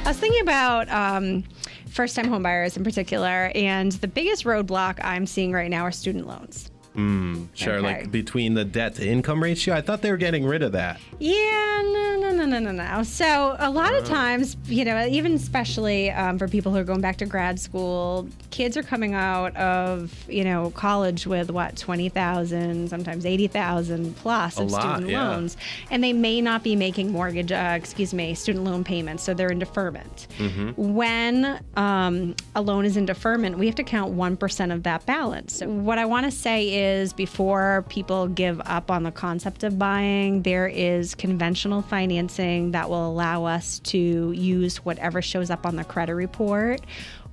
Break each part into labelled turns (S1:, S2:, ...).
S1: I was thinking about first-time homebuyers in particular, and the biggest roadblock I'm seeing right now are student loans.
S2: Sure,
S1: Okay.
S2: like between the debt to income ratio, I thought they were getting rid of that.
S1: Yeah, no. So a lot of times, even especially for people who are going back to grad school, kids are coming out of, college with $20,000, sometimes $80,000 plus of student loans, and they may not be making student loan payments, so they're in deferment. When a loan is in deferment, we have to count 1% of that balance. So what I want to say is, before people give up on the concept of buying, there is conventional financing that will allow us to use whatever shows up on the credit report.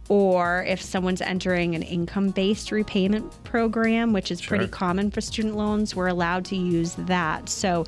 S1: Or if someone's entering an income-based repayment program, which is pretty common for student loans, we're allowed to use that. So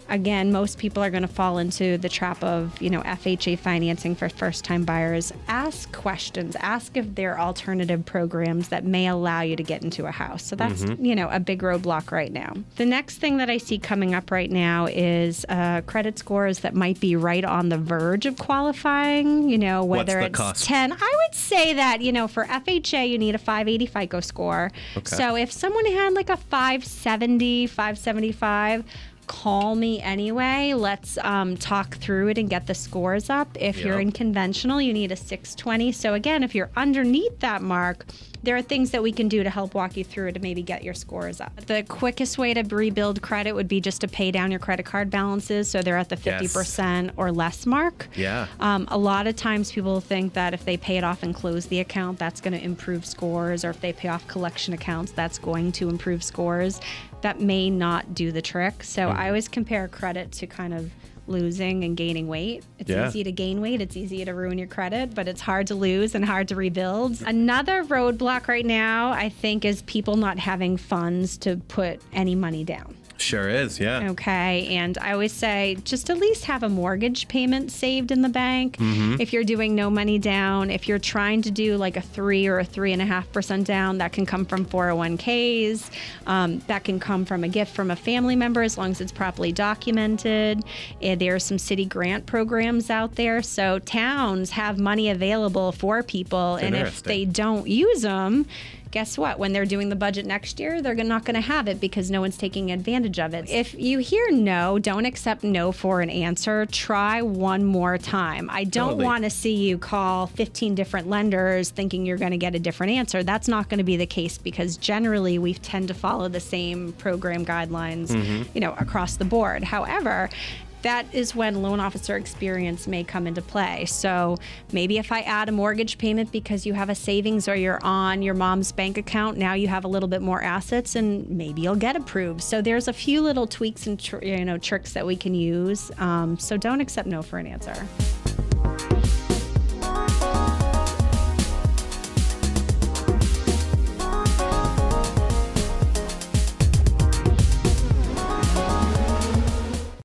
S1: again, most people are going to fall into the trap of, FHA financing for first-time buyers. Ask questions. Ask if there are alternative programs that may allow you to get into a house. So that's, a big roadblock right now. The next thing that I see coming up right now is credit scores that might be right on the verge of qualifying, whether it's
S2: cost?
S1: 10. I would say that, for FHA, you need a 580 FICO score.
S2: Okay.
S1: So if someone had like a 570, 575, call me anyway. Let's talk through it and get the scores up. If you're in conventional, you need a 620. So again, if you're underneath that mark, there are things that we can do to help walk you through to maybe get your scores up. The quickest way to rebuild credit would be just to pay down your credit card balances so they're at the 50% or less mark.
S2: Yeah.
S1: A lot of times people think that if they pay it off and close the account, that's going to improve scores, or if they pay off collection accounts, that's going to improve scores. That may not do the trick. So I always compare credit to kind of losing and gaining weight. It's easy to gain weight. It's easy to ruin your credit, but it's hard to lose and hard to rebuild. Another roadblock right now, I think, is people not having funds to put any money down.
S2: Sure is, yeah.
S1: Okay, and I always say just at least have a mortgage payment saved in the bank. If you're doing no money down, if you're trying to do like a 3 or a 3.5% down, that can come from 401ks. That can come from a gift from a family member as long as it's properly documented. There are some city grant programs out there, so towns have money available for people, and if they don't use them, guess what? When they're doing the budget next year, they're not going to have it because no one's taking advantage of it. If you hear no, don't accept no for an answer. Try one more time. I don't want to see you call 15 different lenders thinking you're going to get a different answer. That's not going to be the case because generally we tend to follow the same program guidelines, across the board. However, that is when loan officer experience may come into play. So maybe if I add a mortgage payment because you have a savings or you're on your mom's bank account, now you have a little bit more assets and maybe you'll get approved. So there's a few little tweaks and tricks that we can use. So don't accept no for an answer.